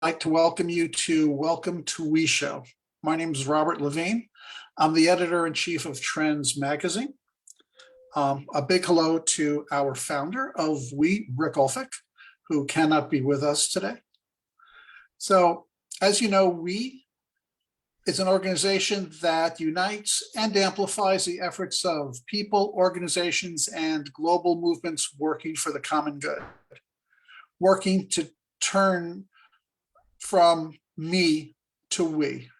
like to welcome you to Welcome to We Show. My name is Robert Levine. I'm the editor-in-chief of Trends Magazine. A big hello to our founder of We, Rick Olphick, who cannot be with us today. So, as you know, We is an organization that unites and amplifies the efforts of people, organizations, and global movements working for the common good, working to turn from me to we.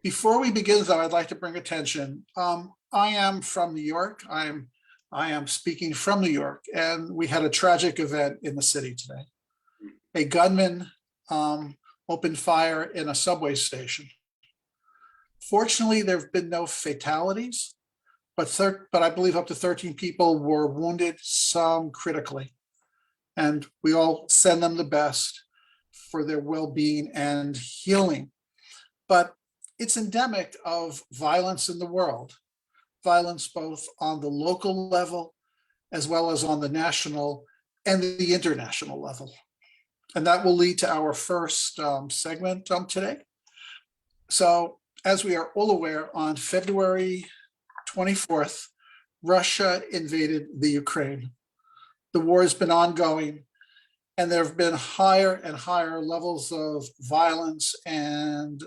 Before we begin, though, I'd like to bring attention. I am from New York. I am speaking from New York, and we had a tragic event in the city today. A gunman opened fire in a subway station. Fortunately, there have been no fatalities, but I believe up to 13 people were wounded, some critically. And we all send them the best for their well-being and healing. But it's endemic of violence in the world, violence both on the local level as well as on the national and the international level. And that will lead to our first segment today. So, as we are all aware, on February 24th, Russia invaded the Ukraine. The war has been ongoing, and there have been higher and higher levels of violence and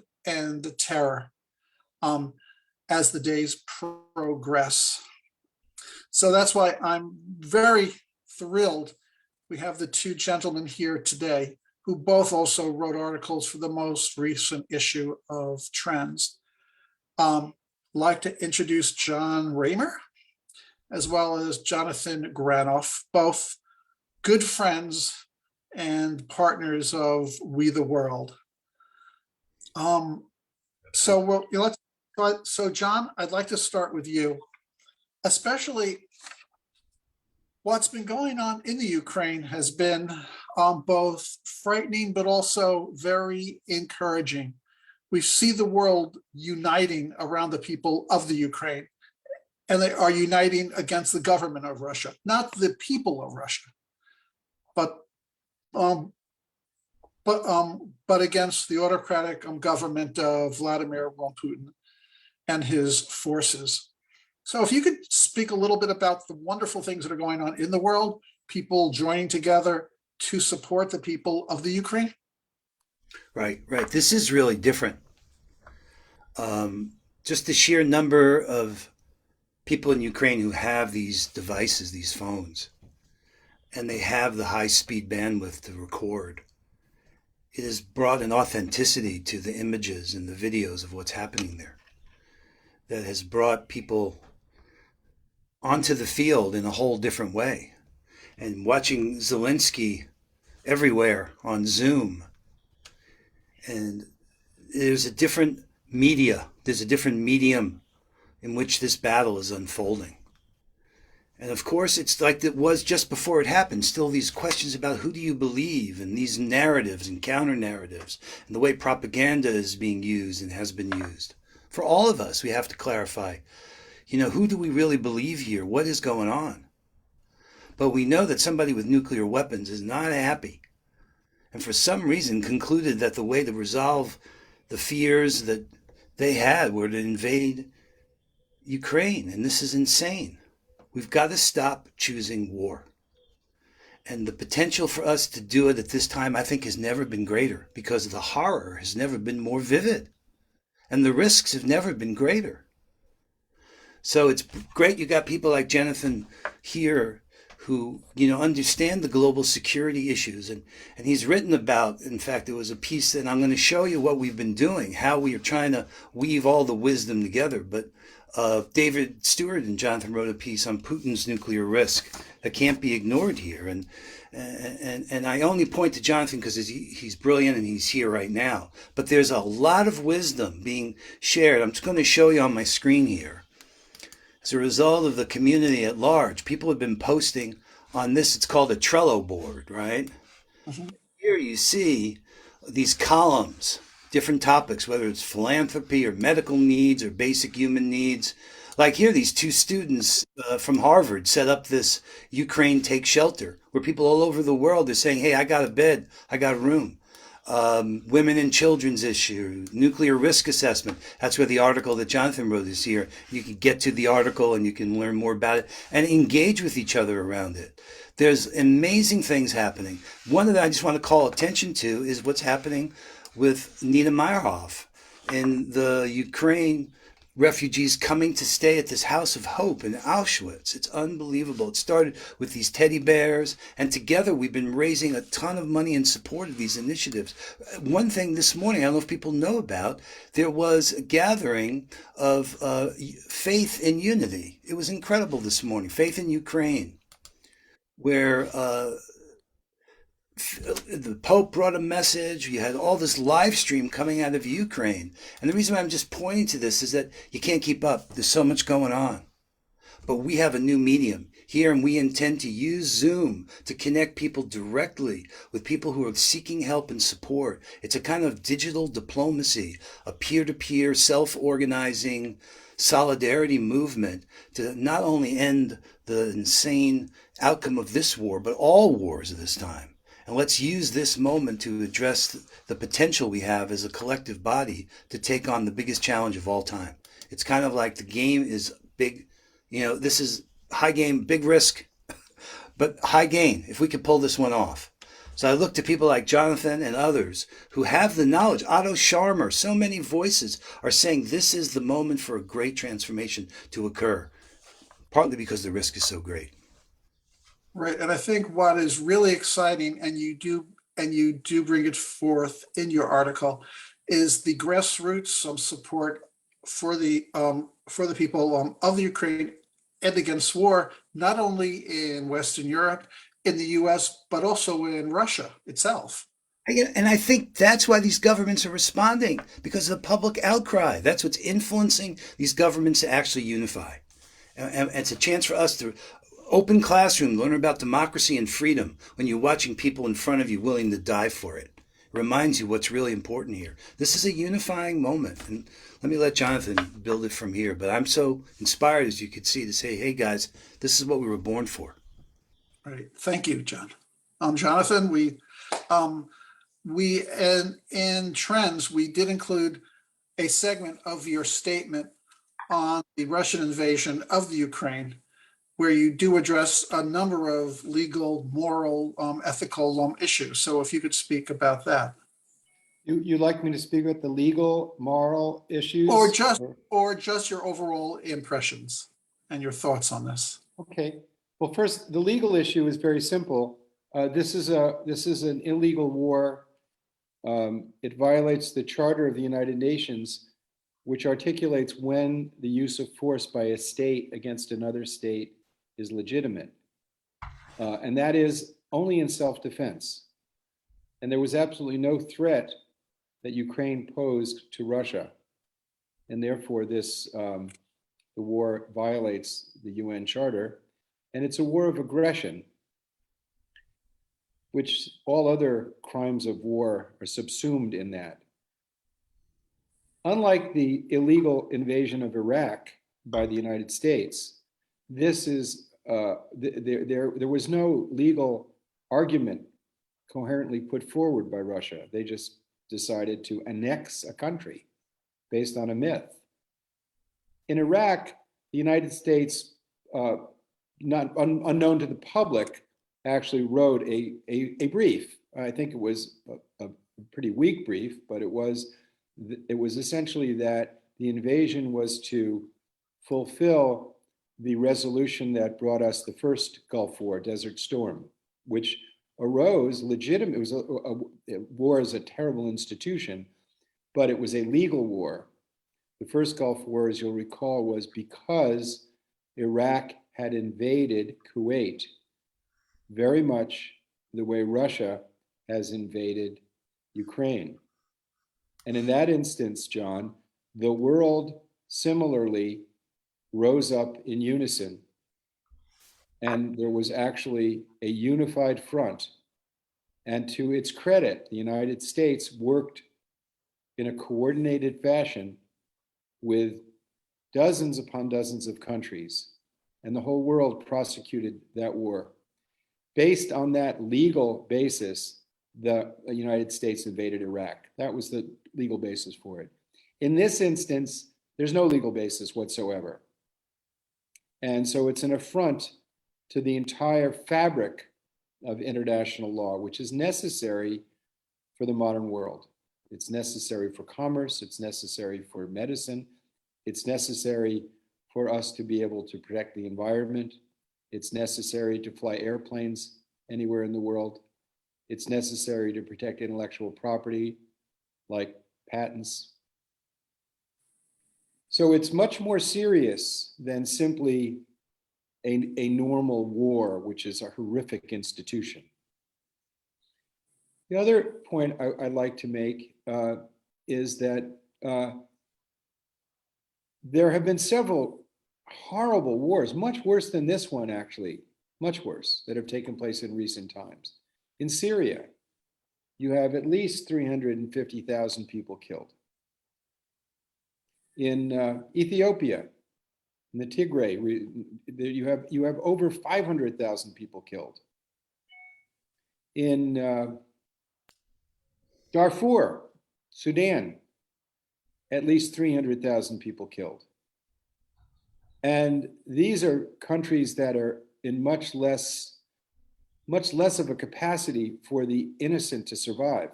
terror as the days progress. So that's why I'm very thrilled we have the two gentlemen here today who both also wrote articles for the most recent issue of Trends. Like to introduce John Raymer, as well as Jonathan Granoff, both good friends and partners of We the World. So John, I'd like to start with you, especially what's been going on in the Ukraine has been both frightening, but also very encouraging. We see the world uniting around the people of the Ukraine, and they are uniting against the government of Russia, not the people of Russia, but against the autocratic government of Vladimir Putin and his forces. So if you could speak a little bit about the wonderful things that are going on in the world, people joining together to support the people of the Ukraine. Right. This is really different. Just the sheer number of people in Ukraine who have these devices, these phones, and they have the high-speed bandwidth to record. It has brought an authenticity to the images and the videos of what's happening there that has brought people onto the field in a whole different way. And watching Zelensky everywhere on Zoom, and there's a different medium in which this battle is unfolding. And of course, it's like it was just before it happened, still these questions about who do you believe, and these narratives and counter narratives, and the way propaganda is being used and has been used. For all of us, we have to clarify, who do we really believe here? What is going on? But we know that somebody with nuclear weapons is not happy, and for some reason concluded that the way to resolve the fears that they had were to invade Ukraine, and this is insane. We've got to stop choosing war. And the potential for us to do it at this time, I think, has never been greater, because the horror has never been more vivid. And the risks have never been greater. So it's great you got people like Jonathan here who, understand the global security issues. And he's written about, in fact, there was a piece that I'm going to show you what we've been doing, how we are trying to weave all the wisdom together. But David Stewart and Jonathan wrote a piece on Putin's nuclear risk that can't be ignored here. And I only point to Jonathan because he's brilliant and he's here right now. But there's a lot of wisdom being shared. I'm just going to show you on my screen here. As a result of the community at large, people have been posting on this. It's called a Trello board, right? Mm-hmm. Here you see these columns, different topics, whether it's philanthropy or medical needs or basic human needs. Like here, these two students from Harvard set up this Ukraine Take Shelter. where people all over the world are saying, hey, I got a bed, I got a room. Women and children's issue, nuclear risk assessment. That's where the article that Jonathan wrote is here. You can get to the article and you can learn more about it and engage with each other around it. There's amazing things happening. One that I just want to call attention to is what's happening with Nina Meyerhoff in the Ukraine refugees coming to stay at this house of hope in Auschwitz. It's unbelievable. It started with these teddy bears, and together we've been raising a ton of money in support of these initiatives. One thing this morning, I don't know if people know about, there was a gathering of faith in unity. It was incredible this morning, Faith in Ukraine, where the Pope brought a message. You had all this live stream coming out of Ukraine. And the reason why I'm just pointing to this is that you can't keep up. There's so much going on. But we have a new medium here, and we intend to use Zoom to connect people directly with people who are seeking help and support. It's a kind of digital diplomacy, a peer-to-peer, self-organizing solidarity movement to not only end the insane outcome of this war, but all wars of this time. And let's use this moment to address the potential we have as a collective body to take on the biggest challenge of all time. It's kind of like the game is big, this is high game, big risk, but high gain if we could pull this one off. So I look to people like Jonathan and others who have the knowledge. Otto Scharmer, so many voices are saying this is the moment for a great transformation to occur, partly because the risk is so great. Right, and I think what is really exciting, and you do bring it forth in your article, is the grassroots support for the people of the Ukraine and against war, not only in Western Europe, in the U.S., but also in Russia itself. And I think that's why these governments are responding, because of the public outcry. That's what's influencing these governments to actually unify. And it's a chance for us to open classroom, learn about democracy and freedom when you're watching people in front of you willing to die for it. It reminds you what's really important here. This is a unifying moment. And let me let Jonathan build it from here. But I'm so inspired, as you could see, to say, hey, guys, this is what we were born for. Right. Thank you, John. Jonathan, we in Trends, we did include a segment of your statement on the Russian invasion of the Ukraine, where you do address a number of legal, moral, ethical issues. So if you could speak about that. You'd like me to speak about the legal, moral issues? Or just your overall impressions and your thoughts on this. Okay. Well, first, the legal issue is very simple. This is an illegal war. It violates the Charter of the United Nations, which articulates when the use of force by a state against another state is legitimate. And that is only in self-defense. And there was absolutely no threat that Ukraine posed to Russia. And therefore, the war violates the UN Charter. And it's a war of aggression, which all other crimes of war are subsumed in that. Unlike the illegal invasion of Iraq by the United States, this is there was no legal argument coherently put forward by Russia. They just decided to annex a country based on a myth. In Iraq, the United States, unknown to the public, actually wrote a brief. I think it was a pretty weak brief, but it was essentially that the invasion was to fulfill the resolution that brought us the first Gulf War, Desert Storm, which arose legitimate. It was war is a terrible institution, but it was a legal war. The first Gulf War, as you'll recall, was because Iraq had invaded Kuwait, very much the way Russia has invaded Ukraine. And in that instance, John, the world similarly rose up in unison. And there was actually a unified front. And to its credit, the United States worked in a coordinated fashion with dozens upon dozens of countries. And the whole world prosecuted that war. based on that legal basis, the United States invaded Iraq. That was the legal basis for it. In this instance, there's no legal basis whatsoever. And so it's an affront to the entire fabric of international law, which is necessary for the modern world. It's necessary for commerce, it's necessary for medicine, it's necessary for us to be able to protect the environment, it's necessary to fly airplanes anywhere in the world, it's necessary to protect intellectual property like patents. So it's much more serious than simply a normal war, which is a horrific institution. The other point I'd like to make is that there have been several horrible wars, much worse than this one, actually, much worse, that have taken place in recent times. In Syria, you have at least 350,000 people killed. In Ethiopia, in the Tigray, you have over 500,000 people killed. In Darfur, Sudan, at least 300,000 people killed. And these are countries that are in much less of a capacity for the innocent to survive.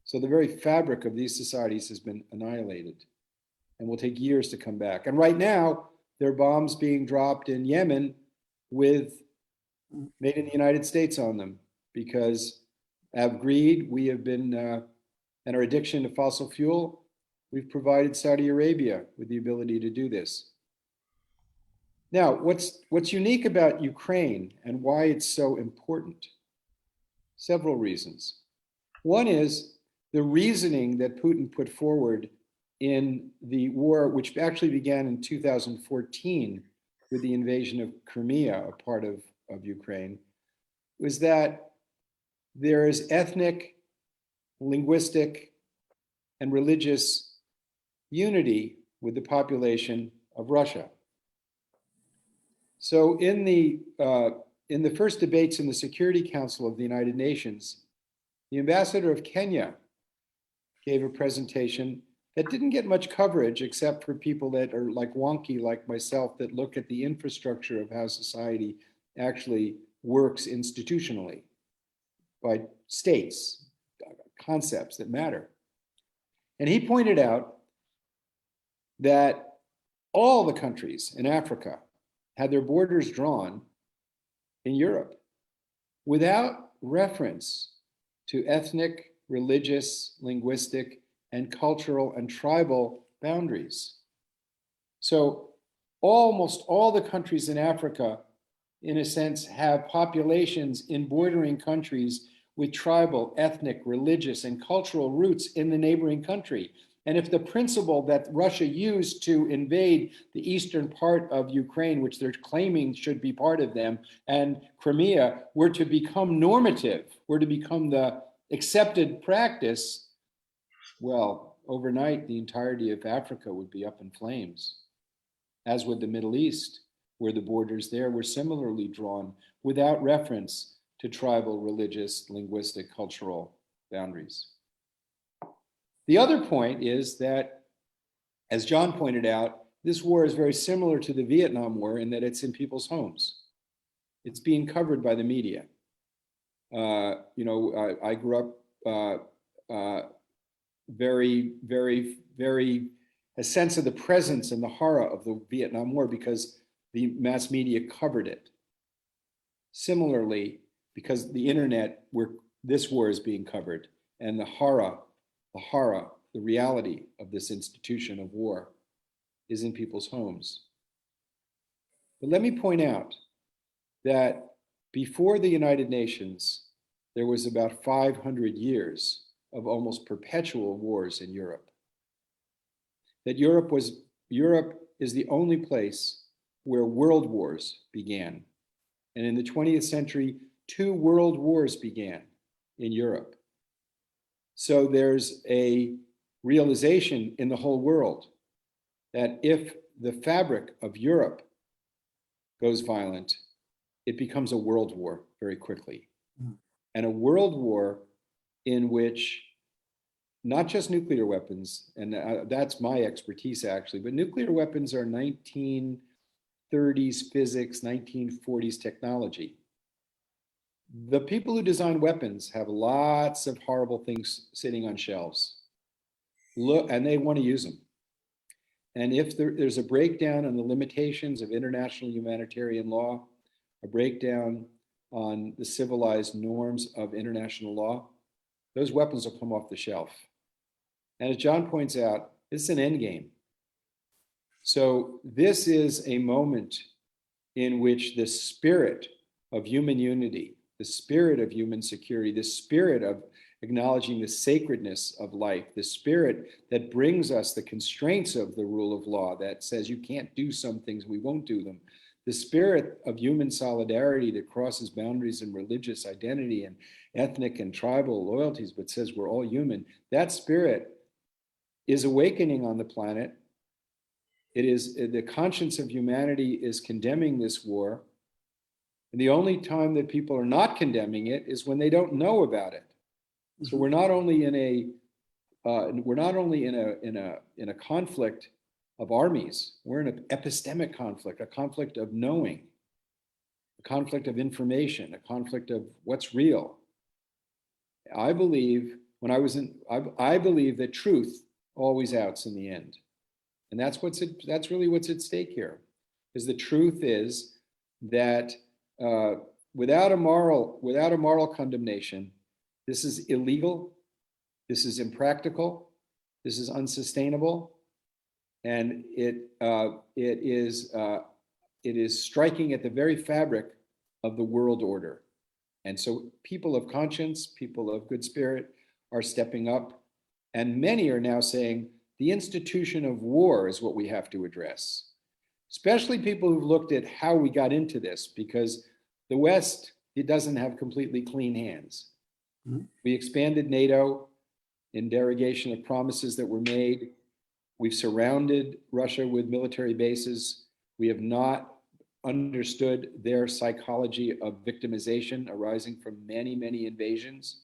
So the very fabric of these societies has been annihilated and will take years to come back. And right now, there are bombs being dropped in Yemen with made in the United States on them because of greed, we have been, and our addiction to fossil fuel, we've provided Saudi Arabia with the ability to do this. Now, what's unique about Ukraine and why it's so important? Several reasons. One is the reasoning that Putin put forward in the war, which actually began in 2014 with the invasion of Crimea, a part of Ukraine, was that there is ethnic, linguistic, and religious unity with the population of Russia. So in the first debates in the Security Council of the United Nations, the ambassador of Kenya gave a presentation that didn't get much coverage except for people that are like wonky, like myself, that look at the infrastructure of how society actually works institutionally by states, concepts that matter. And he pointed out that all the countries in Africa had their borders drawn in Europe without reference to ethnic, religious, linguistic, and cultural and tribal boundaries. So almost all the countries in Africa, in a sense, have populations in bordering countries with tribal, ethnic, religious, and cultural roots in the neighboring country. And if the principle that Russia used to invade the eastern part of Ukraine, which they're claiming should be part of them, and Crimea were to become normative, were to become the accepted practice, well, overnight, the entirety of Africa would be up in flames, as would the Middle East, where the borders there were similarly drawn without reference to tribal, religious, linguistic, cultural boundaries. The other point is that, as John pointed out, this war is very similar to the Vietnam War in that it's in people's homes. It's being covered by the media. I grew up very, very, very a sense of the presence and the horror of the Vietnam War because the mass media covered it. Similarly, because the internet, where this war is being covered, and the horror, the reality of this institution of war is in people's homes. But let me point out that before the United Nations, there was about 500 years of almost perpetual wars in Europe. That Europe is the only place where world wars began. And in the 20th century, 2 world wars began in Europe. So there's a realization in the whole world that if the fabric of Europe goes violent, it becomes a world war very quickly. Mm. And a world war in which not just nuclear weapons, and that's my expertise actually, but nuclear weapons are 1930s physics, 1940s technology. The people who design weapons have lots of horrible things sitting on shelves. Look, and they want to use them. And if there's a breakdown on the limitations of international humanitarian law, a breakdown on the civilized norms of international law, those weapons will come off the shelf. And as John points out, it's an end game. So this is a moment in which the spirit of human unity, the spirit of human security, the spirit of acknowledging the sacredness of life, the spirit that brings us the constraints of the rule of law that says you can't do some things, we won't do them. The spirit of human solidarity that crosses boundaries in religious identity and ethnic and tribal loyalties, but says we're all human. That spirit is awakening on the planet. It is the conscience of humanity is condemning this war. And the only time that people are not condemning it is when they don't know about it. So we're not only in a conflict of armies, we're in an epistemic conflict, a conflict of knowing, a conflict of information, a conflict of what's real. I believe I believe that truth always outs in the end. And that's really what's at stake here, is the truth is that without a moral condemnation, this is illegal, this is impractical, this is unsustainable, and it is striking at the very fabric of the world order. And so people of conscience, people of good spirit are stepping up, and many are now saying the institution of war is what we have to address, especially people who've looked at how we got into this, because the West, it doesn't have completely clean hands. Mm-hmm. We expanded NATO in derogation of promises that were made. We've surrounded Russia with military bases. We have not understood their psychology of victimization arising from many, many invasions.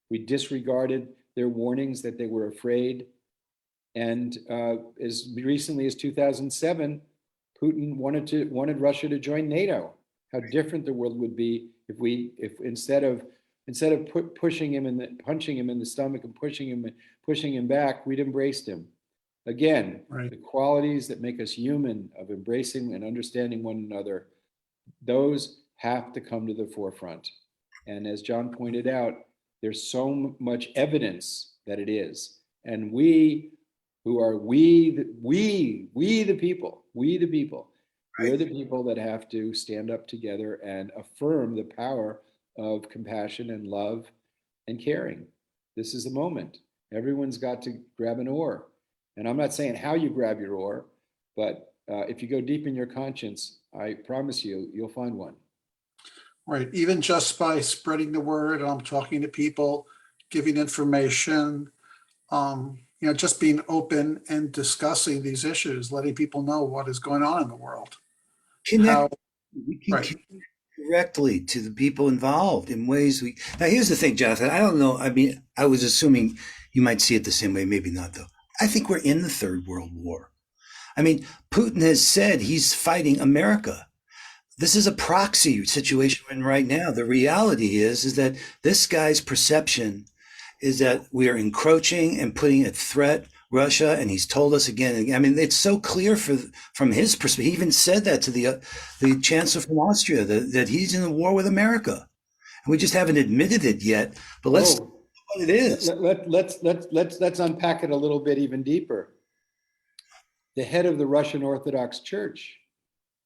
We disregarded their warnings that they were afraid. And as recently as 2007, Putin wanted Russia to join NATO. How different the world would be if instead of punching him in the stomach and pushing him back, we'd embraced him. Again, right. The qualities that make us human of embracing and understanding one another, those have to come to the forefront. And as John pointed out, there's so much evidence that it is. And we the people, we're the people that have to stand up together and affirm the power of compassion and love and caring. This is the moment. Everyone's got to grab an oar. And I'm not saying how you grab your oar, but if you go deep in your conscience, I promise you'll find one. Right. Even just by spreading the word, talking to people, giving information, just being open and discussing these issues, letting people know what is going on in the world. We can connect directly to the people involved in ways now here's the thing, Jonathan, I don't know. I mean, I was assuming you might see it the same way, maybe not though. I think we're in the Third World War. I mean, Putin has said he's fighting America. This is a proxy situation we're in right now. The reality is that this guy's perception is that we are encroaching and putting at threat Russia, and he's told us again and again. I mean, it's so clear from his perspective. He even said that to the chancellor from Austria that he's in a war with America, and we just haven't admitted it yet. But let's see what it is. Let's unpack it a little bit even deeper. The head of the Russian Orthodox Church,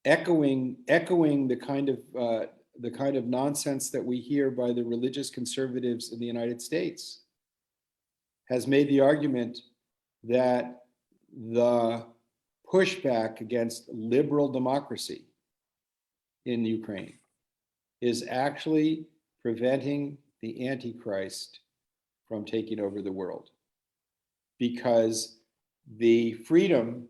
echoing the kind of nonsense that we hear by the religious conservatives in the United States, has made the argument that the pushback against liberal democracy in Ukraine is actually preventing the Antichrist from taking over the world, because the freedom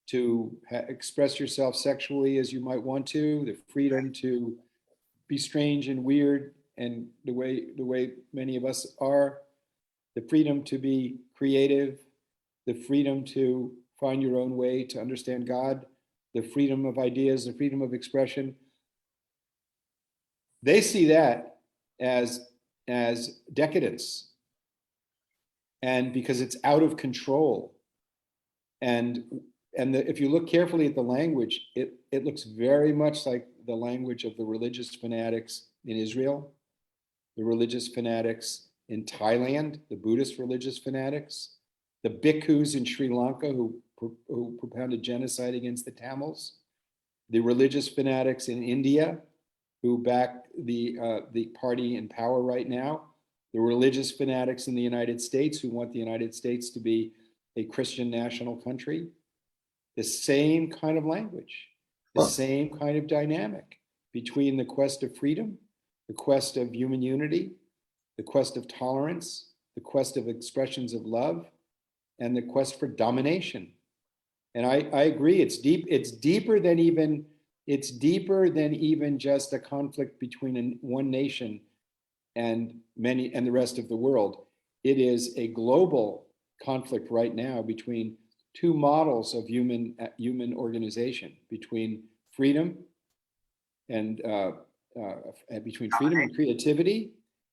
to express yourself sexually as you might want to, the freedom to be strange and weird and the way many of us are, the freedom to be creative, the freedom to find your own way to understand God, the freedom of ideas, the freedom of expression. They see that as decadence, and because it's out of control. And if you look carefully at the language, it looks very much like the language of the religious fanatics in Israel, the religious fanatics in Thailand, the Buddhist religious fanatics, the bhikkhus in Sri Lanka who propounded genocide against the Tamils, the religious fanatics in India who back the party in power right now, the religious fanatics in the United States who want the United States to be a Christian national country. The same kind of language, the same kind of dynamic between the quest of freedom, the quest of human unity, the quest of tolerance, the quest of expressions of love, and the quest for domination. And I agree, it's deeper than even just a conflict between one nation and the rest of the world. It is a global conflict right now between two models of human organization, between freedom and between freedom and creativity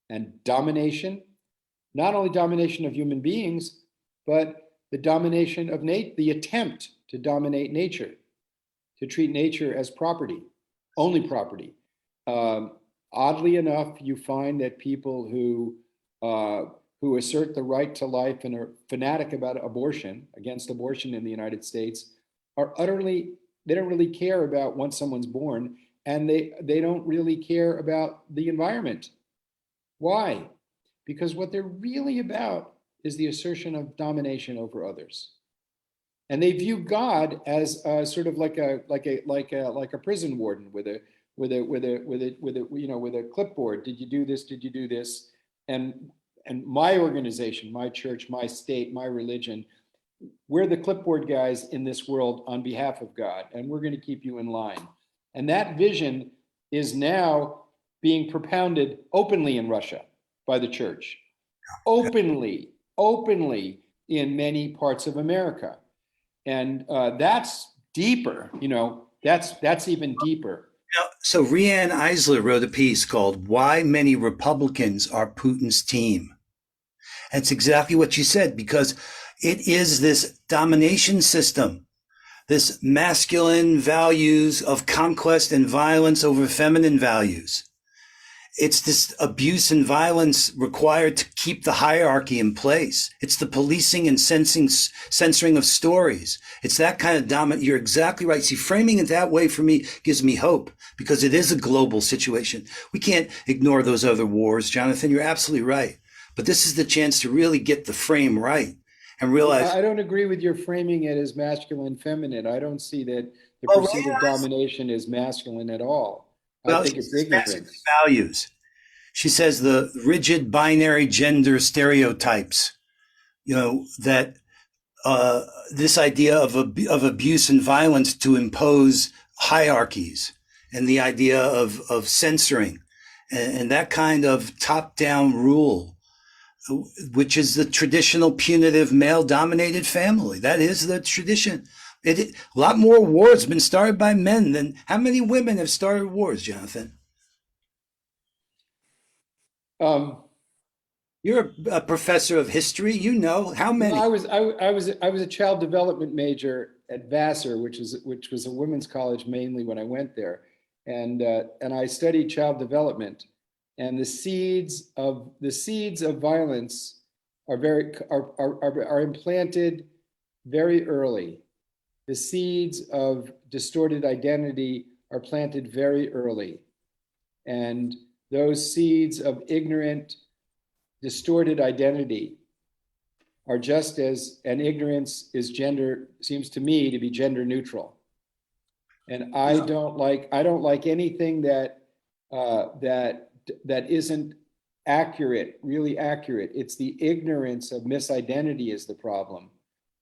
and domination, not only domination of human beings, but the domination of the attempt to dominate nature, to treat nature as property, only property. Oddly enough, you find that people who assert the right to life and are fanatic about abortion, against abortion in the United States, they don't really care about once someone's born, and they don't really care about the environment. Why? Because what they're really about is the assertion of domination over others. And they view God as sort of like a prison warden with a clipboard. Did you do this? Did you do this? And my organization, my church, my state, my religion, we're the clipboard guys in this world on behalf of God, and we're going to keep you in line. And that vision is now being propounded openly in Russia by the church, openly in many parts of America. And that's deeper, that's even deeper. So Rianne Eisler wrote a piece called "Why Many Republicans Are Putin's Team." And it's exactly what you said, because it is this domination system, this masculine values of conquest and violence over feminine values. It's this abuse and violence required to keep the hierarchy in place. It's the policing and censoring of stories. It's that kind of dominant. You're exactly right. See, framing it that way for me gives me hope, because it is a global situation. We can't ignore those other wars, Jonathan. You're absolutely right. But this is the chance to really get the frame right and realize. I don't agree with your framing it as masculine, feminine. I don't see that the pursuit of domination is masculine at all. I think it's ignorance. Values. She says the rigid binary gender stereotypes, that this idea of abuse and violence to impose hierarchies, and the idea of censoring, and that kind of top-down rule, which is the traditional punitive male-dominated family. That is the tradition. A lot more wars have been started by men than how many women have started wars, Jonathan? You're a professor of history. You know how many. I was a child development major at Vassar, which was a women's college mainly when I went there, and I studied child development, and the seeds of violence are implanted very early. The seeds of distorted identity are planted very early. And those seeds of ignorant, distorted identity are just as, and ignorance seems to me to be gender neutral. And I don't like anything that isn't accurate, really accurate. It's the ignorance of misidentity is the problem,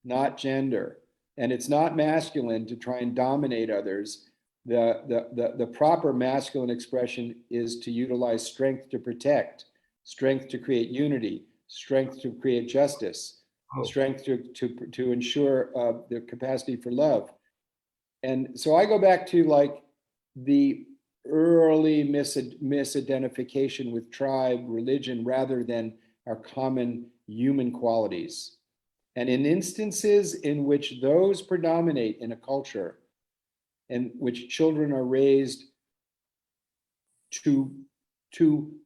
not gender. And it's not masculine to try and dominate others. The proper masculine expression is to utilize strength to protect, strength to create unity, strength to create justice, strength to ensure the capacity for love. And so I go back to like the early misidentification with tribe, religion, rather than our common human qualities. And in instances in which those predominate in a culture, in which children are raised to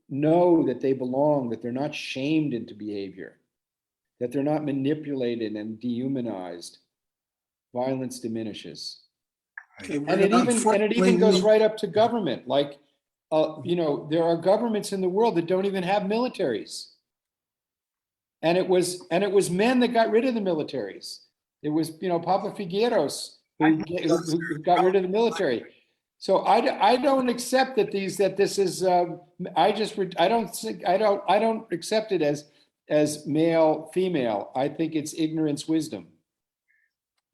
know that they belong, that they're not shamed into behavior, that they're not manipulated and dehumanized, violence diminishes. Okay, And it even goes right up to government. Like, there are governments in the world that don't even have militaries. And it was men that got rid of the militaries. It was, Papa Figueros who got rid of the military. So I don't accept that this is I don't accept it as male female. I think it's ignorance wisdom.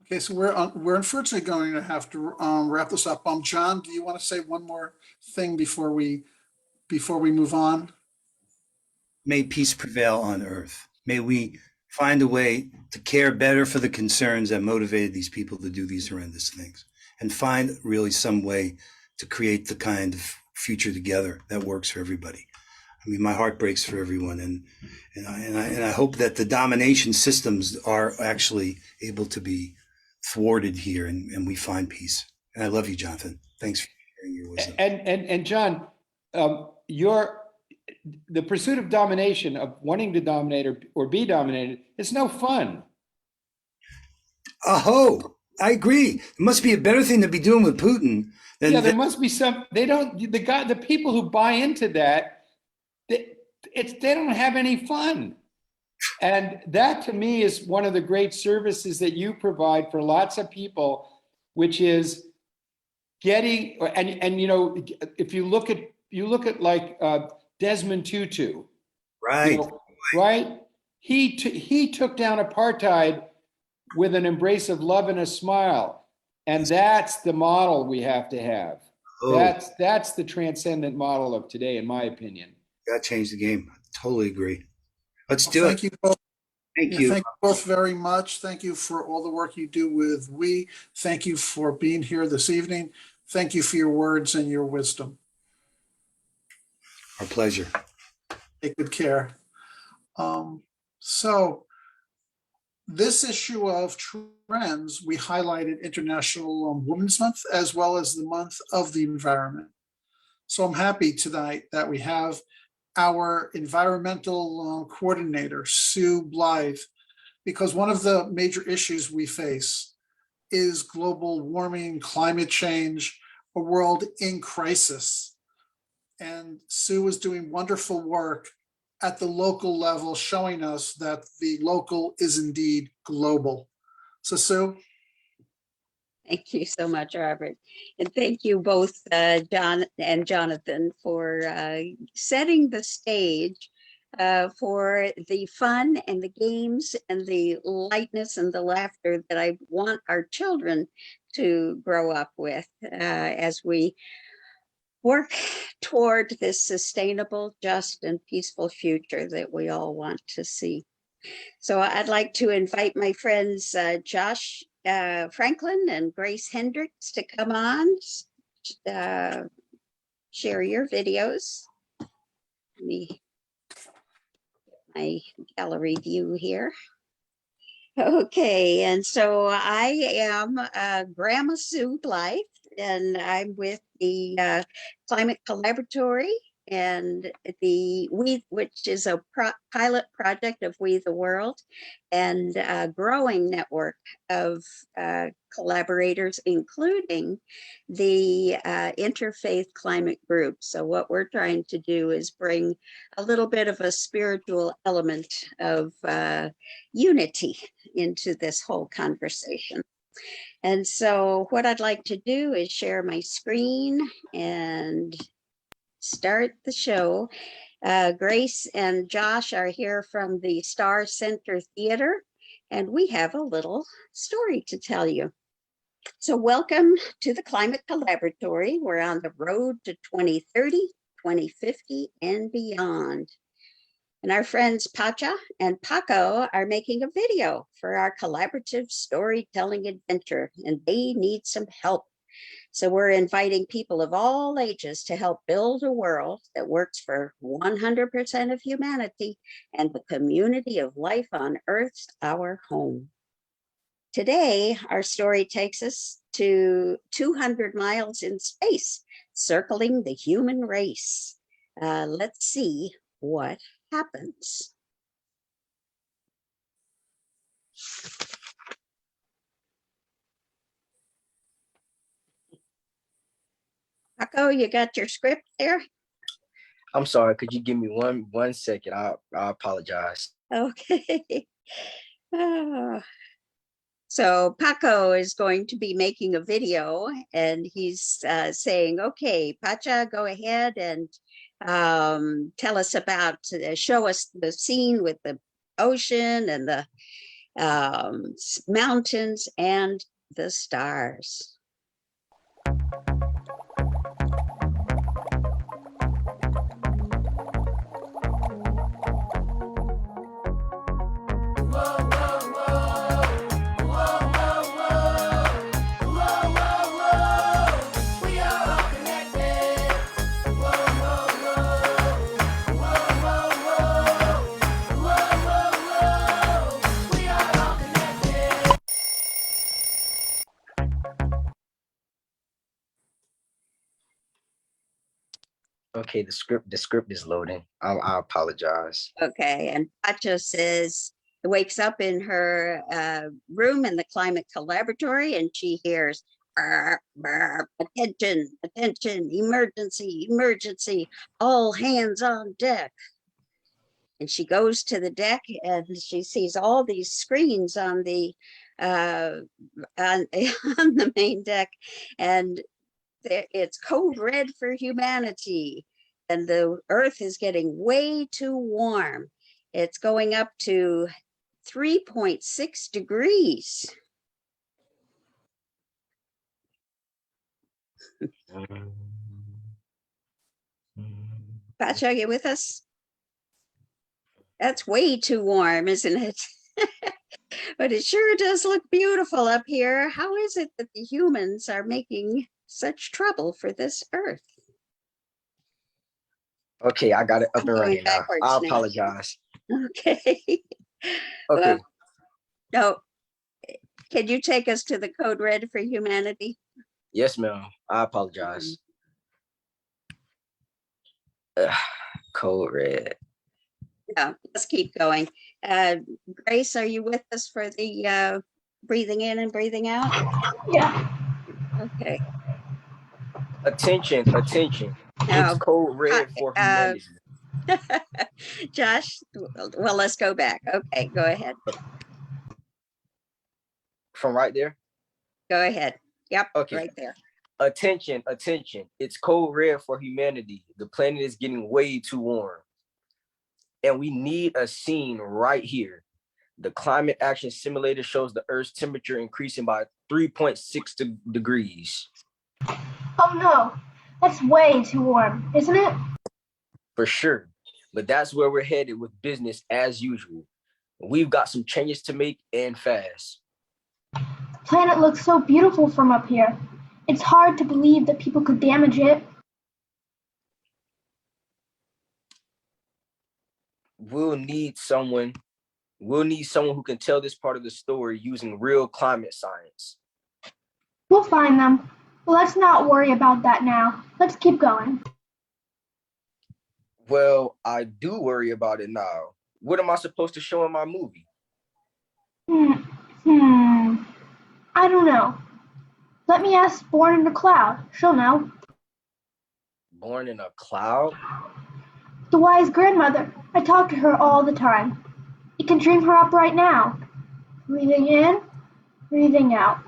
Okay, so we're unfortunately going to have to wrap this up. John, do you want to say one more thing before we move on? May peace prevail on earth. May we find a way to care better for the concerns that motivated these people to do these horrendous things, and find really some way to create the kind of future together that works for everybody. I mean, my heart breaks for everyone, and I hope that the domination systems are actually able to be thwarted here, and we find peace. And I love you, Jonathan. Thanks for sharing your wisdom. And John, the pursuit of domination, of wanting to dominate or be dominated, it's no fun. Oh, I agree. It must be a better thing to be doing with Putin than. Yeah, there must be some. The people who buy into that, they don't have any fun. And that to me is one of the great services that you provide for lots of people, which is getting, and if you look at like Desmond Tutu, Right. Right? He took down apartheid with an embrace of love and a smile. And that's the model we have to have. Oh. That's the transcendent model of today, in my opinion. That changed the game. I totally agree. Let's do it. Thank you both. Thank you. Thank you both very much. Thank you for all the work you do with We. Thank you for being here this evening. Thank you for your words and your wisdom. Our pleasure. Take good care. So this issue of trends, we highlighted International Women's Month as well as the month of the environment. So I'm happy tonight that we have our environmental coordinator, Sue Blythe, because one of the major issues we face is global warming, climate change, a world in crisis. And Sue is doing wonderful work at the local level, showing us that the local is indeed global. So Sue. Thank you so much, Robert. And thank you both, John and Jonathan, for setting the stage for the fun and the games and the lightness and the laughter that I want our children to grow up with as we work toward this sustainable, just, and peaceful future that we all want to see. So I'd like to invite my friends Josh Franklin and Grace Hendricks to come on, share your videos. Let me get my gallery view here. Okay, and so I am Grandma Sue Blythe, and I'm with the Climate Collaboratory and the We, which is a pilot project of We the World, and a growing network of collaborators, including the interfaith climate group. So what we're trying to do is bring a little bit of a spiritual element of unity into this whole conversation. And so what I'd like to do is share my screen and start the show. Grace and Josh are here from the Star Center Theater, and we have a little story to tell you. So welcome to the Climate Collaboratory. We're on the road to 2030, 2050, and beyond. And our friends Pacha and Paco are making a video for our collaborative storytelling adventure, and they need some help. So we're inviting people of all ages to help build a world that works for 100% of humanity and the community of life on Earth's our home. Today, our story takes us to 200 miles in space, circling the human race. Let's see what happens. Paco, you got your script there? I'm sorry, could you give me one second? I apologize. Okay. Ah. So Paco is going to be making a video, and he's saying, okay, Pacha, go ahead and tell us about, show us the scene with the ocean and the mountains and the stars. Okay, the script is loading. I apologize. Okay, and Pacha says, wakes up in her room in the Climate Collaboratory, and she hears, "Burr, burr, attention, attention, emergency, emergency, all hands on deck." And she goes to the deck and she sees all these screens on the on, on the main deck, and it's code red for humanity, and the earth is getting way too warm. It's going up to 3.6 degrees. Pacha, are you with us? That's way too warm, isn't it? But it sure does look beautiful up here. How is it that the humans are making such trouble for this earth? Okay, I got it up and Going running now. backwards I now. apologize. Okay. Okay, No, can you take us to the code red for humanity? yes, ma'am. I apologize. Code red. Yeah, let's keep going. Grace, are you with us for the breathing in and breathing out? Yeah. Okay. Attention, attention. Now, It's code red for humanity. Josh, well, let's go back. Okay, go ahead. From right there. Go ahead. Yep, Okay. right there. Attention, attention. It's code red for humanity. The planet is getting way too warm. And we need a scene right here. The climate action simulator shows the Earth's temperature increasing by 3.6 degrees. Oh no, that's way too warm, isn't it? For sure. But that's where we're headed with business as usual. We've got some changes to make, and fast. The planet looks so beautiful from up here. It's hard to believe that people could damage it. We'll need someone who can tell this part of the story using real climate science. We'll find them. But let's not worry about that now. Let's keep going. Well, I do worry about it now. What am I supposed to show in my movie? I don't know. Let me ask Born in a Cloud. She'll know. Born in a cloud? The wise grandmother. I talk to her all the time. You can dream her up right now. Breathing in, breathing out.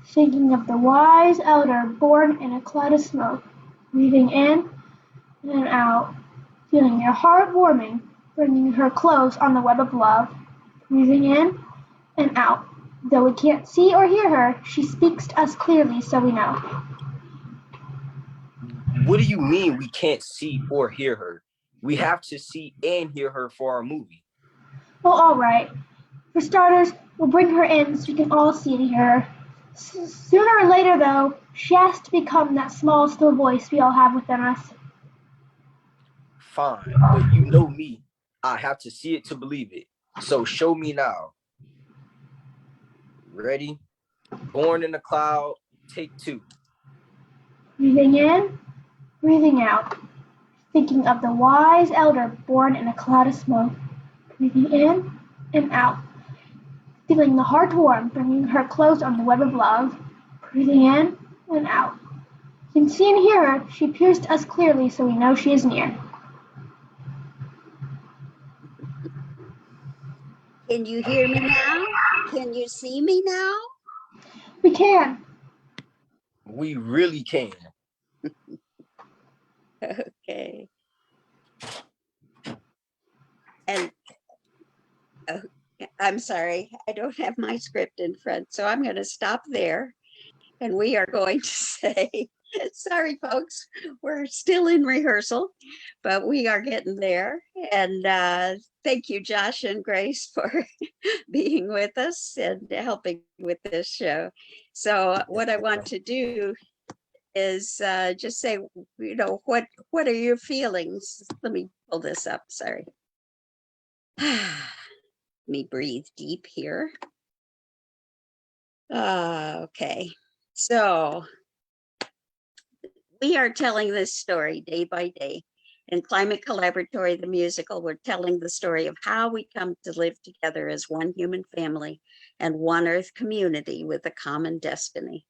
Thinking of the wise elder born in a cloud of smoke. Breathing in and out. Feeling your heart warming, bringing her close on the web of love. Breathing in and out. Though we can't see or hear her, she speaks to us clearly so we know. What do you mean we can't see or hear her? We have to see and hear her for our movie. Well, all right. For starters, we'll bring her in so we can all see and hear her. Sooner or later, though, she has to become that small, still voice we all have within us. Fine, but you know me. I have to see it to believe it. So show me now. Ready? Born in a cloud, take 2. Breathing in, breathing out. Thinking of the wise elder born in a cloud of smoke. Breathing in and out. Feeling the heart warm, bringing her close on the web of love. Breathing in and out. You can see and hear her. She appears to us clearly so we know she is near. Can you hear me now? Can you see me now? We can. We really can. Okay. And I'm sorry, I don't have my script in front, so I'm going to stop there. And we are going to say, sorry, folks, we're still in rehearsal, but we are getting there. And thank you, Josh and Grace, for being with us and helping with this show. So what I want to do is just say, what are your feelings? Let me pull this up, sorry. Let me breathe deep here. Okay, so we are telling this story day by day. In Climate Collaboratory, the musical, we're telling the story of how we come to live together as one human family and one Earth community with a common destiny.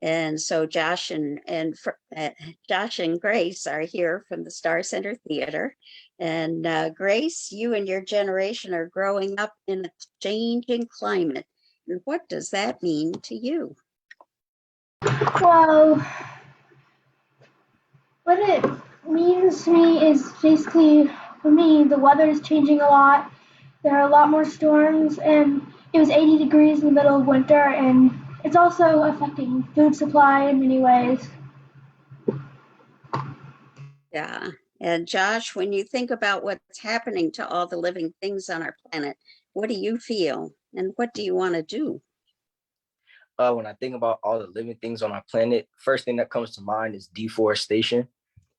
And so Josh and Grace are here from the Star Center Theater. And Grace, you and your generation are growing up in a changing climate. And what does that mean to you? Well, what it means to me is basically, for me, the weather is changing a lot. There are a lot more storms, and it was 80 degrees in the middle of winter, and it's also affecting food supply in many ways. Yeah. And Josh, when you think about what's happening to all the living things on our planet, what do you feel and what do you want to do? When I think about all the living things on our planet, first thing that comes to mind is deforestation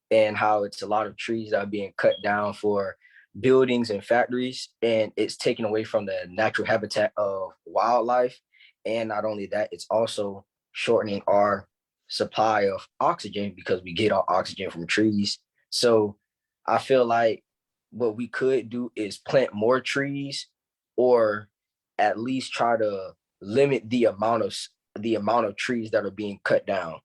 and how it's a lot of trees that are being cut down for buildings and factories, and it's taken away from the natural habitat of wildlife. And not only that, it's also shortening our supply of oxygen because we get our oxygen from trees. So I feel like what we could do is plant more trees, or at least try to limit the amount of trees that are being cut down.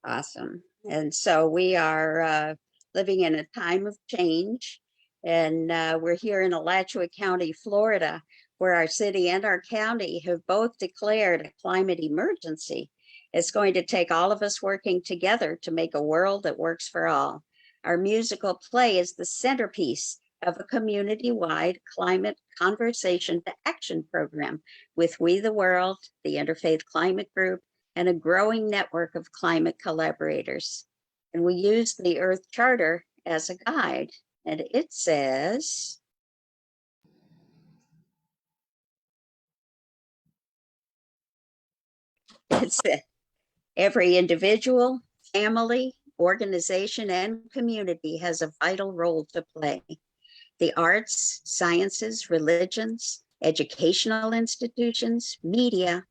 Awesome. And so we are living in a time of change. And we're here in Alachua County, Florida, where our city and our county have both declared a climate emergency. It's going to take all of us working together to make a world that works for all. Our musical play is the centerpiece of a community-wide climate conversation to action program with We the World, the Interfaith Climate Group, and a growing network of climate collaborators. And we use the Earth Charter as a guide. And it says, every individual, family, organization, and community has a vital role to play. The arts, sciences, religions, educational institutions, media,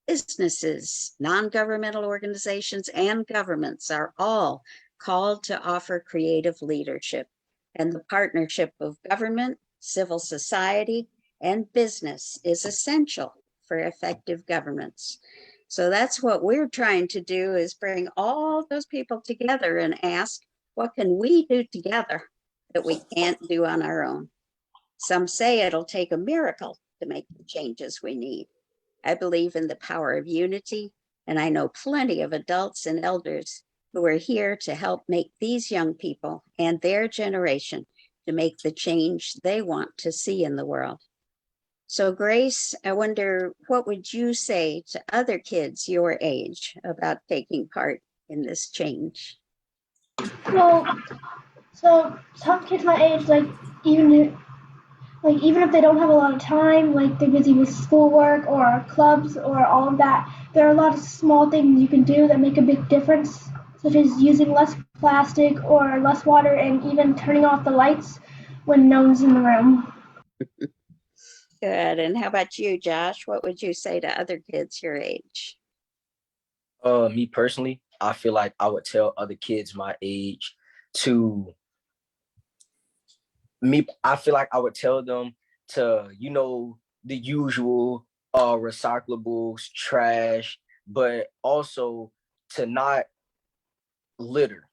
businesses, non-governmental organizations, and governments are all called to offer creative leadership. And the partnership of government, civil society, and business is essential for effective governments. So that's what we're trying to do, is bring all those people together and ask, what can we do together that we can't do on our own? Some say it'll take a miracle to make the changes we need. I believe in the power of unity, and I know plenty of adults and elders who are here to help make these young people and their generation to make the change they want to see in the world. So Grace, I wonder, what would you say to other kids your age about taking part in this change? Well, so some kids my age, even if they don't have a lot of time, like they're busy with schoolwork or clubs or all of that, there are a lot of small things you can do that make a big difference, such as using less plastic or less water and even turning off the lights when no one's in the room. Good. And how about you, Josh? What would you say to other kids your age? Me personally, I feel like I would tell other kids my age to I feel like I would tell them to, the usual recyclables, trash, but also to not litter.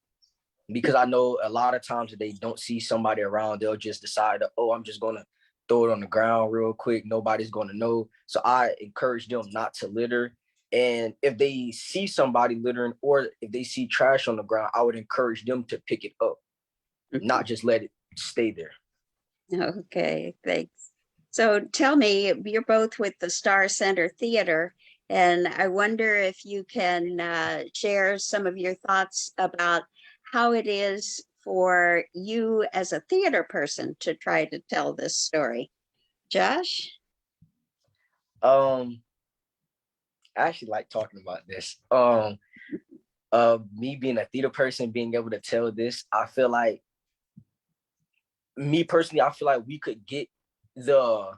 Because I know a lot of times if they don't see somebody around, they'll just decide, oh, I'm just gonna throw it on the ground real quick. Nobody's gonna know. So I encourage them not to litter. And if they see somebody littering or if they see trash on the ground, I would encourage them to pick it up, not just let it stay there. Okay, thanks. So tell me, you're both with the Star Center Theater, and I wonder if you can share some of your thoughts about how it is for you as a theater person to try to tell this story. Josh? I actually like talking about this. Me being a theater person, being able to tell this, I feel like me personally, I feel like we could get the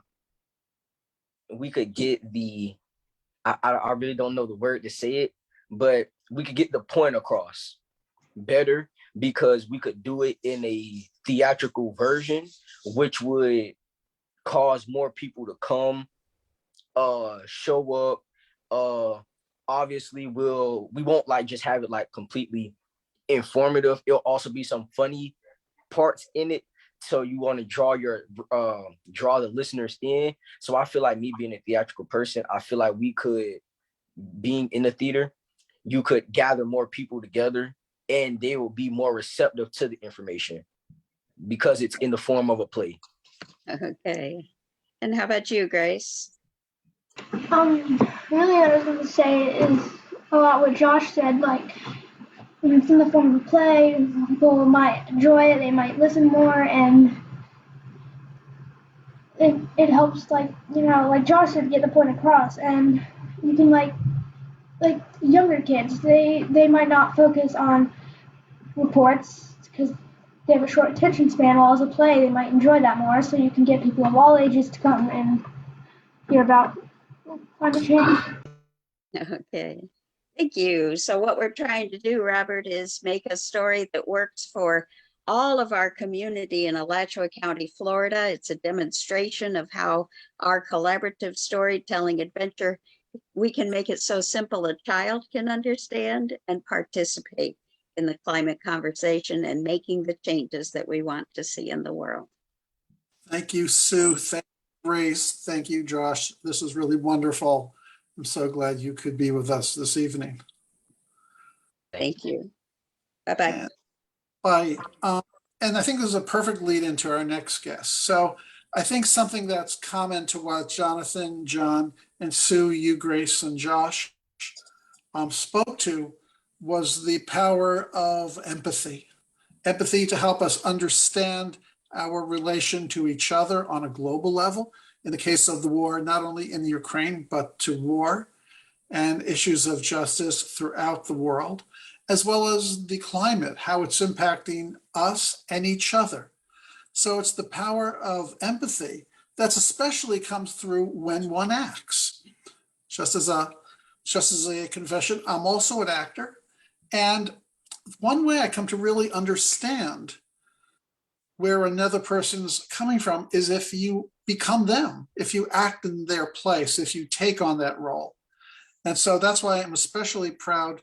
I really don't know the word to say it, but we could get the point across better because we could do it in a theatrical version, which would cause more people to come, show up. Obviously we won't like just have it like completely informative. It'll also be some funny parts in it. So you want to draw the listeners in. So I feel like me being a theatrical person, I feel like we could, being in the theater, you could gather more people together and they will be more receptive to the information because it's in the form of a play. Okay. And how about you, Grace? Really, what I was going to say is a lot what Josh said. Like, when it's in the form of a play, people might enjoy it, they might listen more, and it helps, like Josh said, get the point across. And you can, like younger kids, they might not focus on reports because they have a short attention span, while as a play, they might enjoy that more. So you can get people of all ages to come and hear about climate change. Okay. Thank you. So what we're trying to do, Robert, is make a story that works for all of our community in Alachua County, Florida. It's a demonstration of how our collaborative storytelling adventure, we can make it so simple a child can understand and participate in the climate conversation and making the changes that we want to see in the world. Thank you, Sue. Thank you, Grace. Thank you, Josh. This is really wonderful. I'm so glad you could be with us this evening. Thank you. Bye-bye. And bye. And I think this is a perfect lead into our next guest. So I think something that's common to what Jonathan, John, and Sue, you, Grace, and Josh spoke to was the power of empathy. Empathy to help us understand our relation to each other on a global level. In the case of the war, not only in the Ukraine, but to war and issues of justice throughout the world, as well as the climate, how it's impacting us and each other. So it's the power of empathy that's especially comes through when one acts. Just as a confession, I'm also an actor. And one way I come to really understand where another person's coming from is if you become them, if you act in their place, if you take on that role. And so that's why I'm especially proud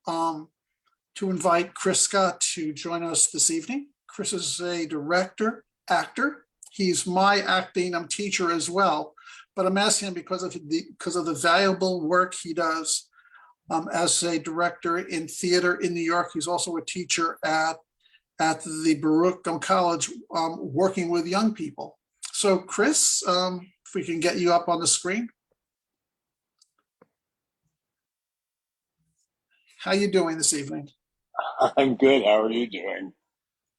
to invite Chris Scott to join us this evening. Chris is a director, actor. He's my acting teacher as well, but I'm asking him because of the valuable work he does as a director in theater in New York. He's also a teacher at the Baruch College working with young people. So Chris, we can get you up on the screen. How you doing this evening? I'm good. How are you doing?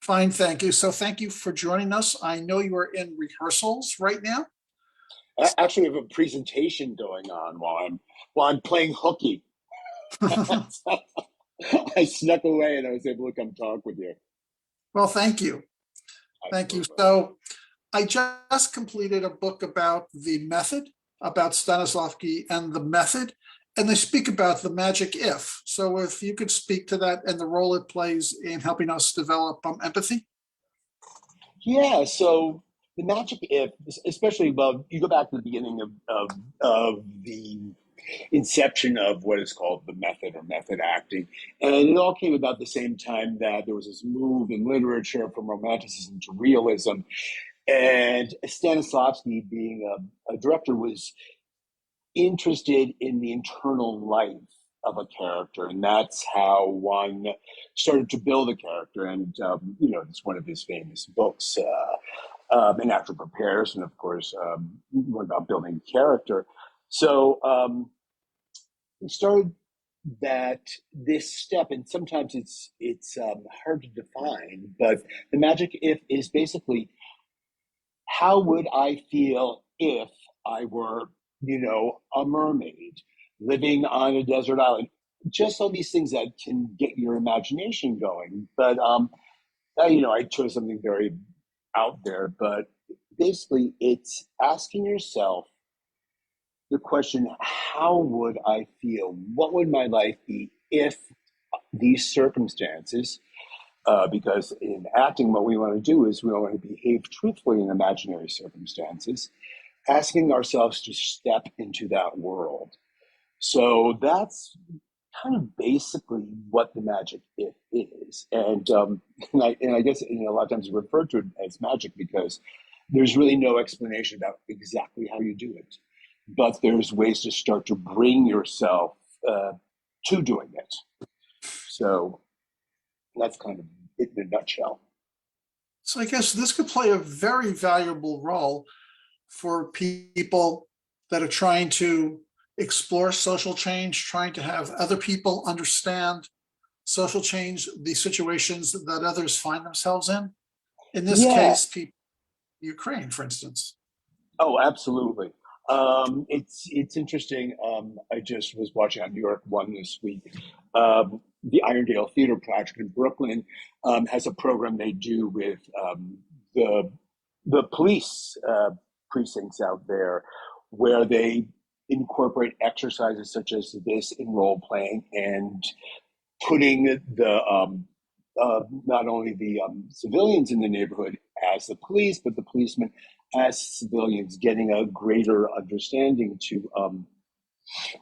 Fine, thank you. So thank you for joining us. I know you are in rehearsals right now. I actually have a presentation going on while I'm playing hooky. I snuck away and I was able to come talk with you. Well, thank you. Thank you. Absolutely. So I just completed a book about the method, about Stanislavski and the method, and they speak about the magic if. So if you could speak to that and the role it plays in helping us develop empathy. Yeah. So the magic if, especially above, you go back to the beginning of the inception of what is called the method or method acting. And it all came about the same time that there was this move in literature from romanticism to realism. And Stanislavski, being a director, was interested in the internal life of a character, and that's how one started to build a character. And it's one of his famous books, An Actor Prepares, and of course, one about building character. So we started that this step, and sometimes it's hard to define, but the magic if is basically how would I feel if I were, a mermaid living on a desert island? Just all these things that can get your imagination going. But I chose something very out there. But basically, it's asking yourself the question: how would I feel? What would my life be if these circumstances? Because in acting, what we want to do is we want to behave truthfully in imaginary circumstances, asking ourselves to step into that world. So that's kind of basically what the magic if is. And I guess a lot of times we refer to it as magic because there's really no explanation about exactly how you do it. But there's ways to start to bring yourself to doing it. So that's kind of it in a nutshell. So I guess this could play a very valuable role for people that are trying to explore social change, trying to have other people understand social change, the situations that others find themselves in. In this Yeah. case, people in Ukraine, for instance. Oh, absolutely. It's interesting. I just was watching on New York One this week. The Irondale Theater Project in Brooklyn has a program they do with the police precincts out there, where they incorporate exercises such as this in role playing and putting the not only the civilians in the neighborhood as the police, but the policemen as civilians, getting a greater understanding to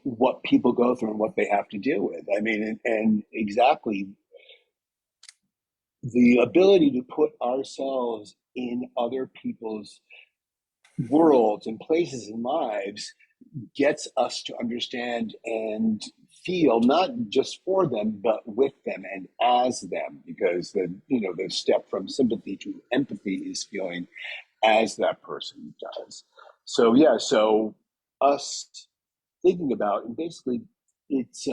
what people go through and what they have to deal with. I mean, and exactly the ability to put ourselves in other people's worlds and places and lives gets us to understand and feel not just for them but with them and as them, because the step from sympathy to empathy is feeling as that person does. So yeah, so us thinking about, and basically it's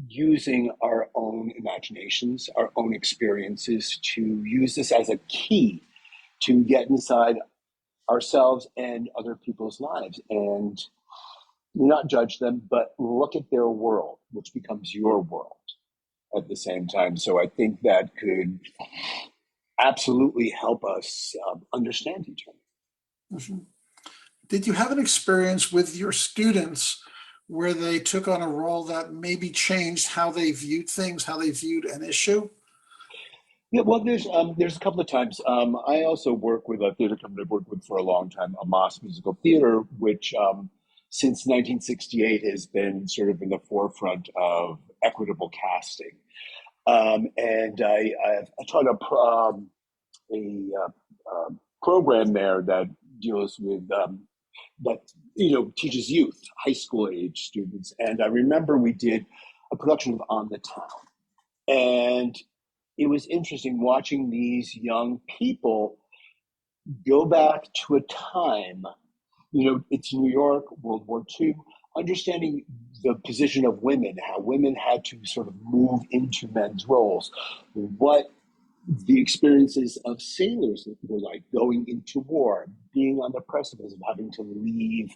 using our own imaginations, our own experiences, to use this as a key to get inside ourselves and other people's lives and not judge them, but look at their world, which becomes your world at the same time. So I think that could absolutely help us understand each other. Mhm. Did you have an experience with your students where they took on a role that maybe changed how they viewed things, how they viewed an issue? Yeah, well, there's a couple of times. I also work with a theater company I've worked with for a long time, Amos Musical Theater, which since 1968 has been sort of in the forefront of equitable casting. And I've taught a program there that deals with that teaches youth, high school age students. And I remember we did a production of On the Town, and it was interesting watching these young people go back to a time, it's New York, World War II, understanding the position of women, how women had to sort of move into men's roles, what the experiences of sailors were like going into war, being on the precipice of having to leave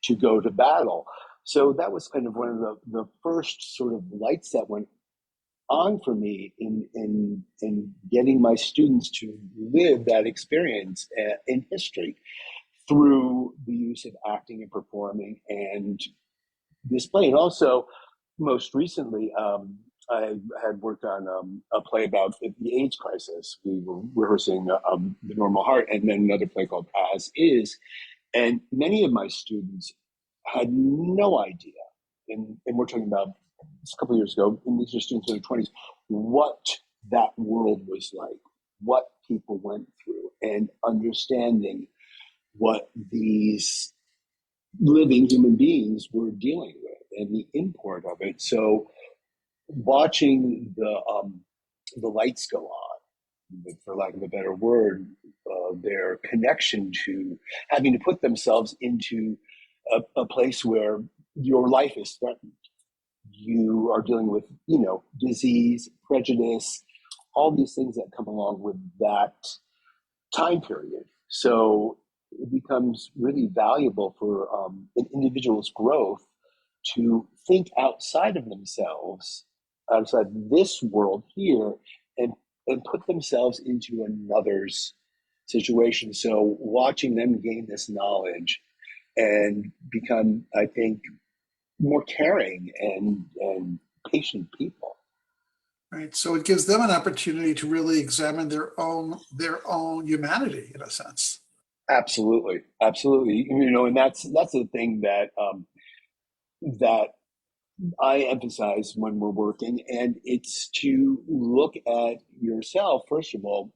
to go to battle. So that was kind of one of the first sort of lights that went on for me in getting my students to live that experience in history through the use of acting and performing and display. And also, most recently, I had worked on a play about the AIDS crisis. We were rehearsing The Normal Heart, and then another play called As Is. And many of my students had no idea, and we're talking about a couple of years ago, and these are students in their 20s, what that world was like, what people went through, and understanding what these living human beings were dealing with and the import of it. So watching the lights go on, for lack of a better word, their connection to having to put themselves into a place where your life is threatened. You are dealing with, disease, prejudice, all these things that come along with that time period. So it becomes really valuable for an individual's growth to think outside of themselves, outside this world here, and put themselves into another's situation. So watching them gain this knowledge and become, I think, more caring and patient people. Right. So it gives them an opportunity to really examine their own humanity in a sense. Absolutely, absolutely. And that's the thing that that I emphasize when we're working, and it's to look at yourself first of all,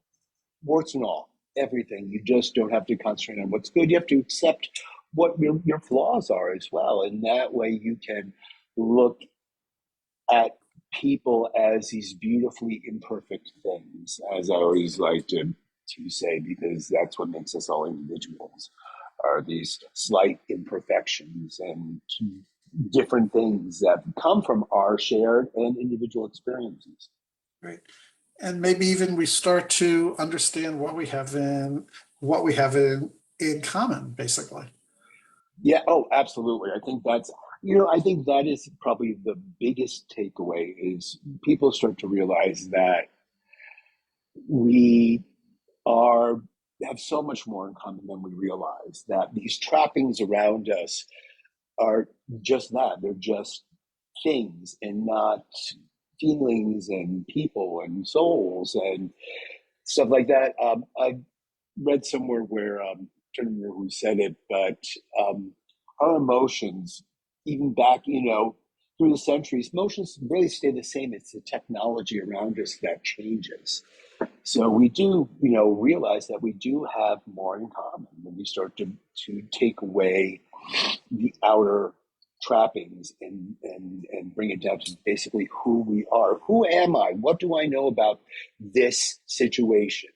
warts and all, everything. You just don't have to concentrate on what's good. You have to accept what your flaws are as well, and that way you can look at people as these beautifully imperfect things, as I always like to say, because that's what makes us all individuals, are these slight imperfections and different things that come from our shared and individual experiences. Right. And maybe even we start to understand what we have in common, basically. Yeah, oh, absolutely. I think I think that is probably the biggest takeaway is people start to realize that we have so much more in common than we realize, that these trappings around us are just that. They're just things and not feelings and people and souls and stuff like that. I read somewhere where, I don't remember who said it, but our emotions, even back, through the centuries, emotions really stay the same. It's the technology around us that changes. So we do, realize that we do have more in common when we start to take away the outer trappings and bring it down to basically who we are. Who am I? What do I know about this situation?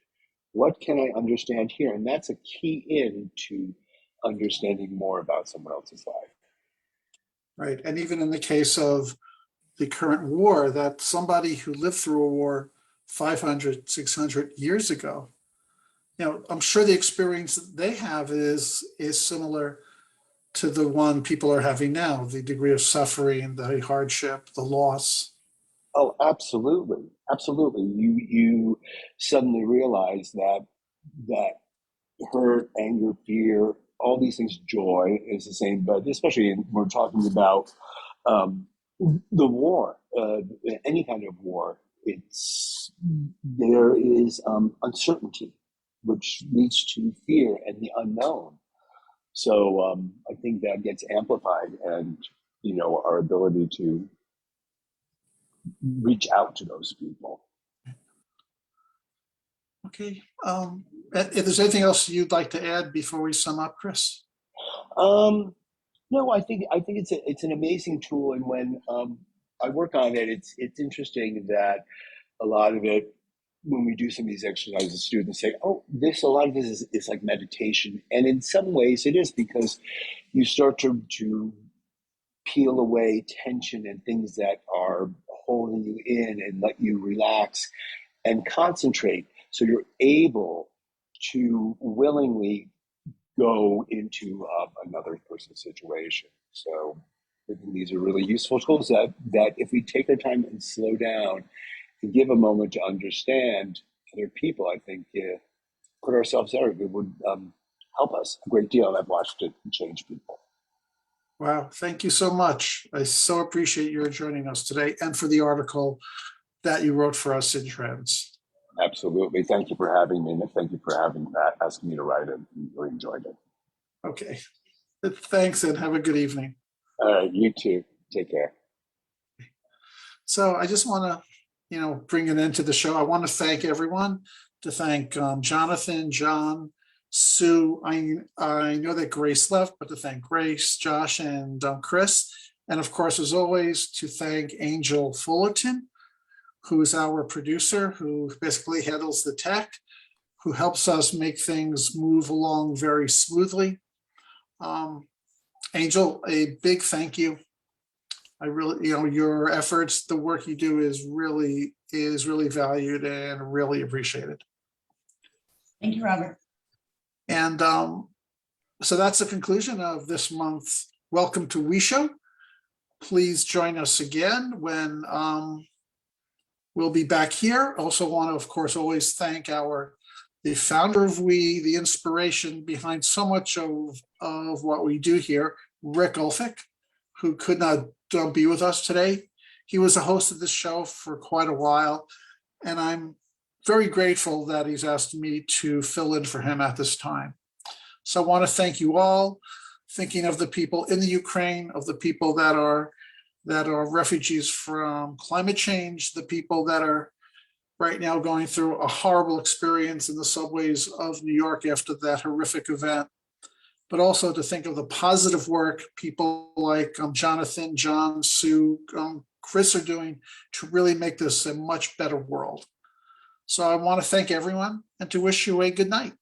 What can I understand here? And that's a key into understanding more about someone else's life. Right. And even in the case of the current war, that somebody who lived through a war 500, 600 years ago, I'm sure the experience that they have is similar to the one people are having now, the degree of suffering, the hardship, the loss. Oh, absolutely. Absolutely. You suddenly realize that hurt, anger, fear, all these things, joy is the same, but especially when we're talking about the war, any kind of war, there is uncertainty, which leads to fear and the unknown. So I think that gets amplified, and our ability to reach out to those people. Okay. If there's anything else you'd like to add before we sum up, Chris? No, I think it's an amazing tool, and when I work on it, it's interesting that a lot of it when we do some of these exercises, students say, "Oh, a lot of this is like meditation," and in some ways it is, because you start to peel away tension and things that are holding you in and let you relax and concentrate, so you're able to willingly go into another person's situation. So I think these are really useful tools that if we take our time and slow down and give a moment to understand other people, I think put ourselves there, it would help us a great deal. And I've watched it change people. Wow, thank you so much. I so appreciate your joining us today and for the article that you wrote for us in Trends. Absolutely. Thank you for having me, and thank you for asking me to write it. Really enjoyed it. Okay, thanks and have a good evening. All right, you too. Take care. So I just want to, bring an end to the show. I want to thank everyone, to thank Jonathan, John, Sue. I know that Grace left, but to thank Grace, Josh, and Chris. And of course, as always, to thank Angel Fullerton, who is our producer, who basically handles the tech, who helps us make things move along very smoothly. Angel, a big thank you. I really, your efforts, the work you do is really valued and really appreciated. Thank you, Robert. And so that's the conclusion of this month's Welcome to We Show. Please join us again when we'll be back here. Also want to, of course, always thank the founder of We, the inspiration behind so much of what we do here, Rick Ulfick, who could not be with us today. He was a host of this show for quite a while, and I'm very grateful that he's asked me to fill in for him at this time. So I want to thank you all, thinking of the people in the Ukraine, of the people that are refugees from climate change, the people that are right now going through a horrible experience in the subways of New York after that horrific event, but also to think of the positive work people like Jonathan, John, Sue, Chris are doing to really make this a much better world. So I want to thank everyone and to wish you a good night.